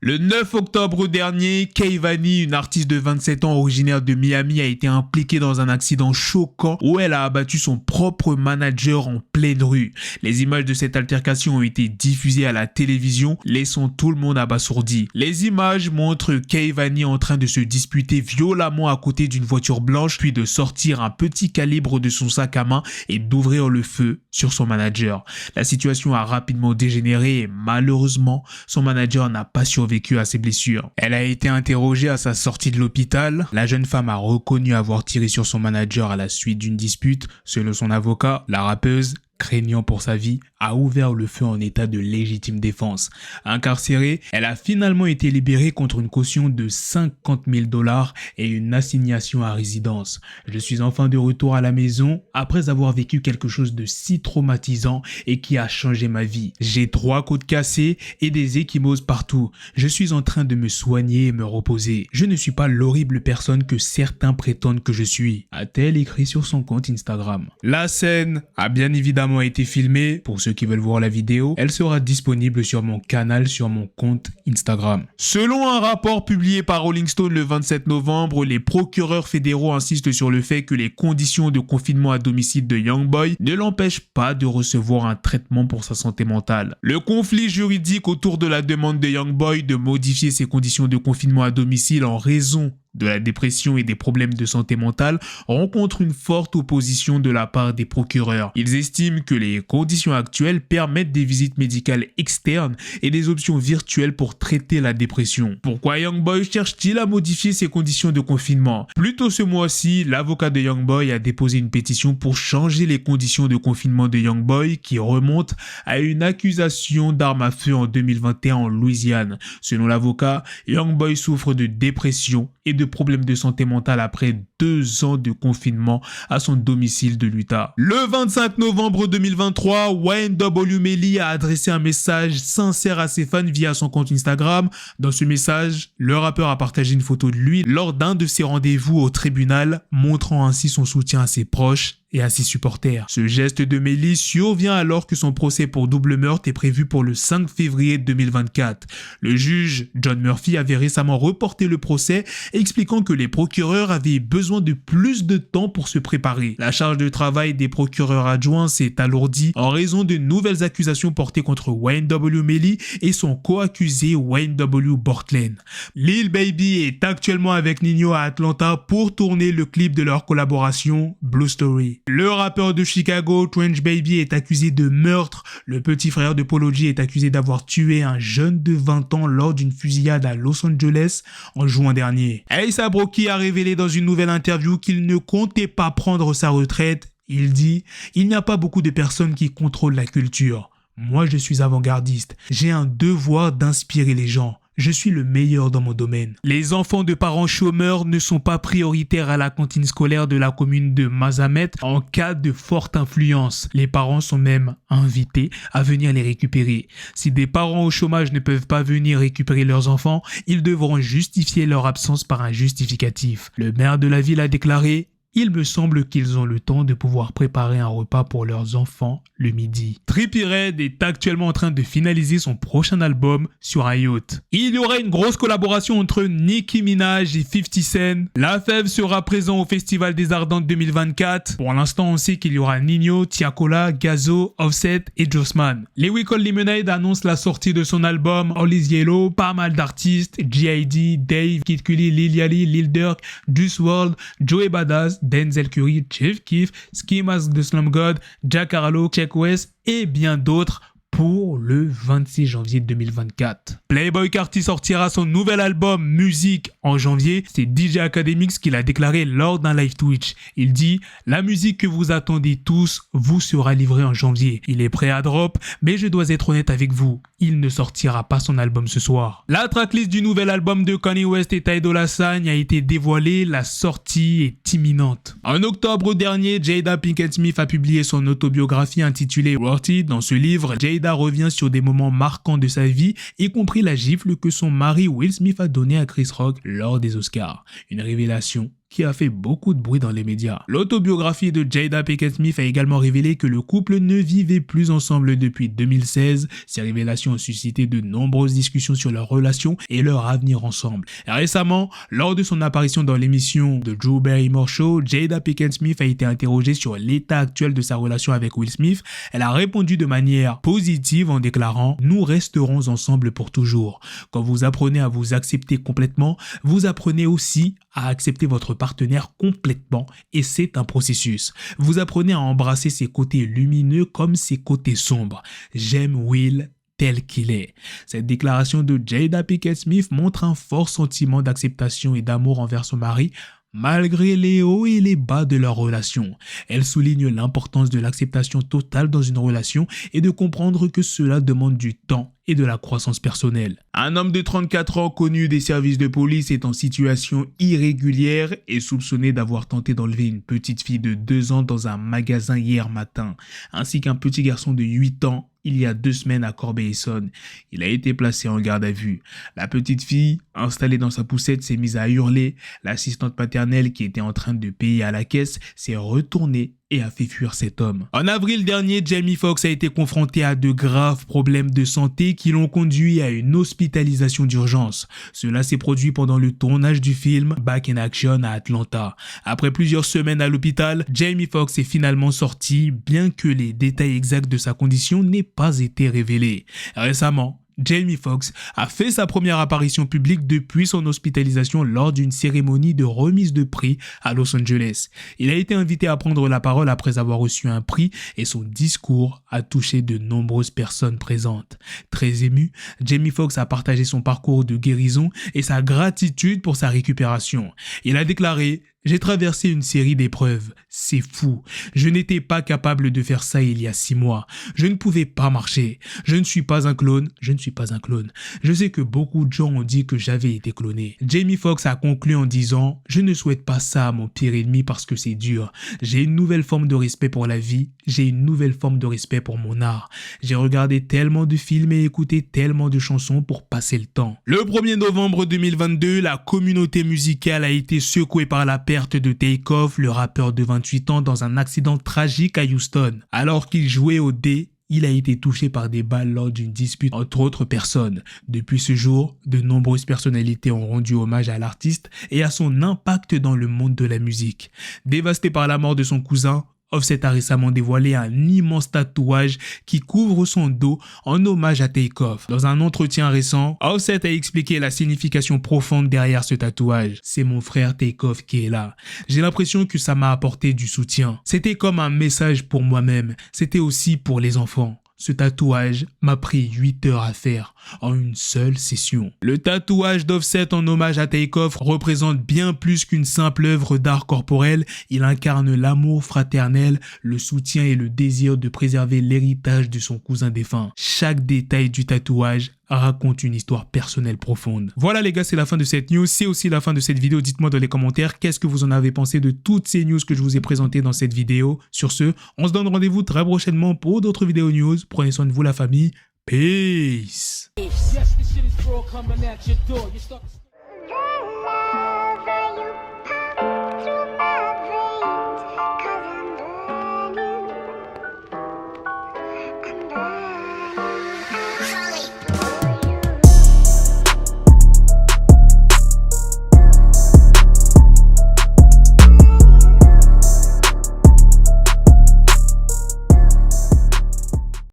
Le 9 octobre dernier, Kay Vanny, une artiste de 27 ans originaire de Miami, a été impliquée dans un accident choquant où elle a abattu son propre manager en pleine rue. Les images de cette altercation ont été diffusées à la télévision, laissant tout le monde abasourdi. Les images montrent Kay Vanny en train de se disputer violemment à côté d'une voiture blanche, puis de sortir un petit calibre de son sac à main et d'ouvrir le feu sur son manager. La situation a rapidement dégénéré et malheureusement, son manager n'a pas survécu à ses blessures. Elle a été interrogée à sa sortie de l'hôpital. La jeune femme a reconnu avoir tiré sur son manager à la suite d'une dispute. Selon son avocat, la rappeuse, craignant pour sa vie, a ouvert le feu en état de légitime défense. Incarcérée, elle a finalement été libérée contre une caution de 50 000 $ et une assignation à résidence. Je suis enfin de retour à la maison après avoir vécu quelque chose de si traumatisant et qui a changé ma vie. J'ai 3 côtes cassées et des ecchymoses partout. Je suis en train de me soigner et me reposer. Je ne suis pas l'horrible personne que certains prétendent que je suis, a-t-elle écrit sur son compte Instagram. La scène a bien évidemment été filmée. Pour ceux qui veulent voir la vidéo, elle sera disponible sur mon canal sur mon compte Instagram. Selon un rapport publié par Rolling Stone le 27 novembre, les procureurs fédéraux insistent sur le fait que les conditions de confinement à domicile de Youngboy ne l'empêchent pas de recevoir un traitement pour sa santé mentale. Le conflit juridique autour de la demande de Youngboy de modifier ses conditions de confinement à domicile en raison de la dépression et des problèmes de santé mentale rencontre une forte opposition de la part des procureurs. Ils estiment que les conditions actuelles permettent des visites médicales externes et des options virtuelles pour traiter la dépression. Pourquoi Youngboy cherche-t-il à modifier ses conditions de confinement? Plus tôt ce mois-ci, l'avocat de Youngboy a déposé une pétition pour changer les conditions de confinement de Youngboy qui remonte à une accusation d'arme à feu en 2021 en Louisiane. Selon l'avocat, Youngboy souffre de dépression et de problèmes de santé mentale après 2 ans de confinement à son domicile de l'Utah. Le 25 novembre 2023, Wayne W. Melly a adressé un message sincère à ses fans via son compte Instagram. Dans ce message, le rappeur a partagé une photo de lui lors d'un de ses rendez-vous au tribunal, montrant ainsi son soutien à ses proches et à ses supporters. Ce geste de Melly survient alors que son procès pour double meurtre est prévu pour le 5 février 2024. Le juge John Murphy avait récemment reporté le procès, expliquant que les procureurs avaient besoin de plus de temps pour se préparer. La charge de travail des procureurs adjoints s'est alourdie en raison de nouvelles accusations portées contre Wayne W. Melly et son co-accusé Wayne W. Bortlen. Lil Baby est actuellement avec Nino à Atlanta pour tourner le clip de leur collaboration Blue Story. Le rappeur de Chicago, Trench Baby, est accusé de meurtre. Le petit frère de Polo G est accusé d'avoir tué un jeune de 20 ans lors d'une fusillade à Los Angeles en juin dernier. A$AP Rocky a révélé dans une nouvelle interview qu'il ne comptait pas prendre sa retraite. Il dit « Il n'y a pas beaucoup de personnes qui contrôlent la culture. Moi, je suis avant-gardiste. J'ai un devoir d'inspirer les gens. Je suis le meilleur dans mon domaine. » Les enfants de parents chômeurs ne sont pas prioritaires à la cantine scolaire de la commune de Mazamet en cas de forte influence. Les parents sont même invités à venir les récupérer. Si des parents au chômage ne peuvent pas venir récupérer leurs enfants, ils devront justifier leur absence par un justificatif. Le maire de la ville a déclaré: il me semble qu'ils ont le temps de pouvoir préparer un repas pour leurs enfants le midi. Trippie Redd est actuellement en train de finaliser son prochain album sur un yacht. Il y aura une grosse collaboration entre Nicki Minaj et 50 Cent. La Fève sera présent au Festival des Ardentes 2024. Pour l'instant, on sait qu'il y aura Nino, Tiakola, Gazo, Offset et Jossman. Lyrical Lemonade annonce la sortie de son album All Is Yellow. Pas mal d'artistes: G.I.D, Dave, Kid Cudi, Lil Yachty, Lil Durk, Juice WRLD, Joey Badass, Denzel Curry, Chief Keef, Ski Mask de Slum God, Jack Harlow, Check West et bien d'autres pour le 26 janvier 2024. Playboi Carti sortira son nouvel album Musique en janvier. C'est DJ Academics qui l'a déclaré lors d'un live Twitch. Il dit: la musique que vous attendez tous vous sera livrée en janvier. Il est prêt à drop, mais je dois être honnête avec vous, il ne sortira pas son album ce soir. La tracklist du nouvel album de Kanye West et Ty Dolla $ign a été dévoilée. La sortie est imminente. En octobre dernier, Jada Pinkett Smith a publié son autobiographie intitulée Worth It. Dans ce livre, Jada revient sur des moments marquants de sa vie, y compris la gifle que son mari Will Smith a donnée à Chris Rock lors des Oscars. Une révélation qui a fait beaucoup de bruit dans les médias. L'autobiographie de Jada Pinkett Smith a également révélé que le couple ne vivait plus ensemble depuis 2016. Ces révélations ont suscité de nombreuses discussions sur leur relation et leur avenir ensemble. Et récemment, lors de son apparition dans l'émission de Drew Barrymore Show, Jada Pinkett Smith a été interrogée sur l'état actuel de sa relation avec Will Smith. Elle a répondu de manière positive en déclarant « Nous resterons ensemble pour toujours. Quand vous apprenez à vous accepter complètement, vous apprenez aussi à accepter votre partenaire complètement et c'est un processus. Vous apprenez à embrasser ses côtés lumineux comme ses côtés sombres. J'aime Will tel qu'il est. » Cette déclaration de Jada Pinkett Smith montre un fort sentiment d'acceptation et d'amour envers son mari, malgré les hauts et les bas de leur relation. Elle souligne l'importance de l'acceptation totale dans une relation et de comprendre que cela demande du temps et de la croissance personnelle. Un homme de 34 ans connu des services de police est en situation irrégulière et soupçonné d'avoir tenté d'enlever une petite fille de 2 ans dans un magasin hier matin, ainsi qu'un petit garçon de 8 ans il y a 2 semaines à Corbeil-Essonnes. Il a été placé en garde à vue. La petite fille, installée dans sa poussette, s'est mise à hurler. L'assistante paternelle qui était en train de payer à la caisse s'est retournée et a fait fuir cet homme. En avril dernier, Jamie Foxx a été confronté à de graves problèmes de santé qui l'ont conduit à une hospitalisation d'urgence. Cela s'est produit pendant le tournage du film Back in Action à Atlanta. Après plusieurs semaines à l'hôpital, Jamie Foxx est finalement sorti, bien que les détails exacts de sa condition n'aient pas été révélés. Récemment, Jamie Foxx a fait sa première apparition publique depuis son hospitalisation lors d'une cérémonie de remise de prix à Los Angeles. Il a été invité à prendre la parole après avoir reçu un prix et son discours a touché de nombreuses personnes présentes. Très ému, Jamie Foxx a partagé son parcours de guérison et sa gratitude pour sa récupération. Il a déclaré « J'ai traversé une série d'épreuves. C'est fou. Je n'étais pas capable de faire ça il y a 6 mois. Je ne pouvais pas marcher. Je ne suis pas un clone. Je ne suis pas un clone. Je sais que beaucoup de gens ont dit que j'avais été cloné. » Jamie Foxx a conclu en disant « Je ne souhaite pas ça à mon pire ennemi parce que c'est dur. J'ai une nouvelle forme de respect pour la vie. J'ai une nouvelle forme de respect pour mon art. J'ai regardé tellement de films et écouté tellement de chansons pour passer le temps. » Le 1er novembre 2022, la communauté musicale a été secouée par la perte de Takeoff, le rappeur de 28 ans, dans un accident tragique à Houston. Alors qu'il jouait au dé, il a été touché par des balles lors d'une dispute entre autres personnes. Depuis ce jour, de nombreuses personnalités ont rendu hommage à l'artiste et à son impact dans le monde de la musique. Dévasté par la mort de son cousin, Offset a récemment dévoilé un immense tatouage qui couvre son dos en hommage à Takeoff. Dans un entretien récent, Offset a expliqué la signification profonde derrière ce tatouage. « C'est mon frère Takeoff qui est là. J'ai l'impression que ça m'a apporté du soutien. C'était comme un message pour moi-même. C'était aussi pour les enfants. » Ce tatouage m'a pris 8 heures à faire en une seule session. Le tatouage d'Offset en hommage à Takeoff représente bien plus qu'une simple œuvre d'art corporel. Il incarne l'amour fraternel, le soutien et le désir de préserver l'héritage de son cousin défunt. Chaque détail du tatouage raconte une histoire personnelle profonde. Voilà les gars, c'est la fin de cette news, c'est aussi la fin de cette vidéo. Dites-moi dans les commentaires qu'est-ce que vous en avez pensé de toutes ces news que je vous ai présentées dans cette vidéo. Sur ce, on se donne rendez-vous très prochainement pour d'autres vidéos news. Prenez soin de vous la famille. Peace.